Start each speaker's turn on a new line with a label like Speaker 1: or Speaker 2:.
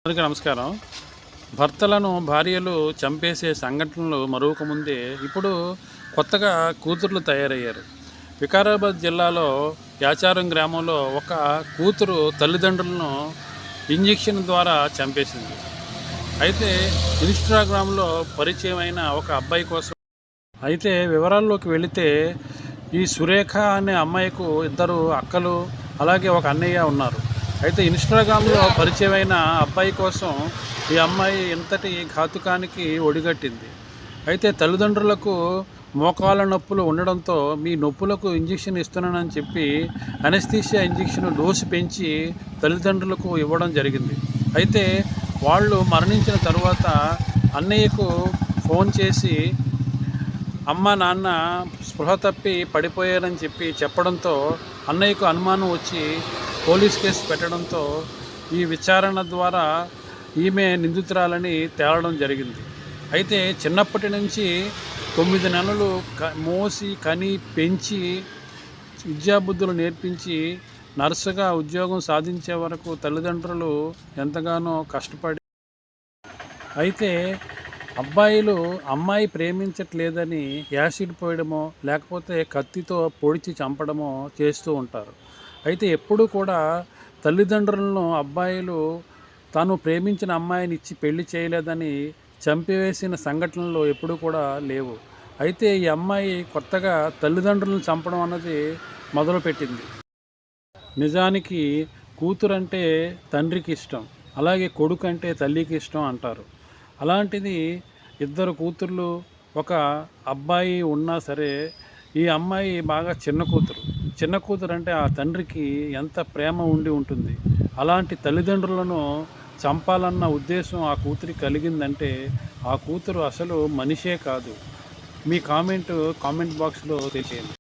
Speaker 1: అందరికీ నమస్కారం. భర్తలను భార్యలు చంపేసే సంఘటనలు మరొక ముందే ఇప్పుడు కొత్తగా కూతుర్లు తయారయ్యారు. వికారాబాద్ జిల్లాలో యాచారం గ్రామంలో ఒక కూతురు తల్లిదండ్రులను ఇంజెక్షన్ ద్వారా చంపేసింది. అయితే ఇన్స్టాగ్రామ్లో పరిచయమైన ఒక అబ్బాయి కోసం వివరాల్లోకి వెళితే ఈ సురేఖ అనే అమ్మాయికు ఇద్దరు అక్కలు అలాగే ఒక అన్నయ్య ఉన్నారు. అయితే ఇన్స్టాగ్రామ్లో పరిచయమైన అబ్బాయి కోసం ఈ అమ్మాయి ఇంతటి ఘాతుకానికి ఒడిగట్టింది. అయితే తల్లిదండ్రులకు మోకాళ్ళ నొప్పులు ఉండడంతో మీ నొప్పులకు ఇంజెక్షన్ ఇస్తున్నానని చెప్పి అనస్థీషియా ఇంజెక్షన్ డోసు పెంచి తల్లిదండ్రులకు ఇవ్వడం జరిగింది. అయితే వాళ్ళు మరణించిన తరువాత అన్నయ్యకు ఫోన్ చేసి అమ్మ నాన్న స్పృహ తప్పి పడిపోయారని చెప్పడంతో అన్నయ్యకు అనుమానం వచ్చి పోలీస్ కేసు పెట్టడంతో ఈ విచారణ ద్వారా ఈమె నిందితురాలని తేలడం జరిగింది. అయితే చిన్నప్పటి నుంచి 9 నెలలు మోసి కని పెంచి విద్యాబుద్ధులు నేర్పించి నర్సుగా ఉద్యోగం సాధించే వరకు తల్లిదండ్రులు ఎంతగానో కష్టపడి అయితే అమ్మాయి ప్రేమించట్లేదని యాసిడ్ పోయడమో లేకపోతే కత్తితో పొడిచి చంపడమో చేస్తూ ఉంటారు. అయితే ఎప్పుడూ కూడా తల్లిదండ్రులను అబ్బాయిలు తాను ప్రేమించిన అమ్మాయిని ఇచ్చి పెళ్లి చేయలేదని చంపివేసిన సంఘటనలు ఎప్పుడూ కూడా లేవు. అయితే ఈ అమ్మాయి కొత్తగా తల్లిదండ్రులను చంపడం అన్నది మొదలుపెట్టింది. నిజానికి కూతురంటే తండ్రికి ఇష్టం, అలాగే కొడుకు అంటే తల్లికి ఇష్టం అంటారు. అలాంటిది ఇద్దరు కూతుర్లు ఒక అబ్బాయి ఉన్నా సరే ఈ అమ్మాయి బాగా చిన్న కూతురు అంటే ఆ తండ్రికి ఎంత ప్రేమ ఉండి ఉంటుంది. అలాంటి తల్లిదండ్రులను చంపాలన్న ఉద్దేశం ఆ కూతురికి కలిగిందంటే ఆ కూతురు అసలు మనిషే కాదు. మీ కామెంట్ బాక్స్లో తెలియజేయండి.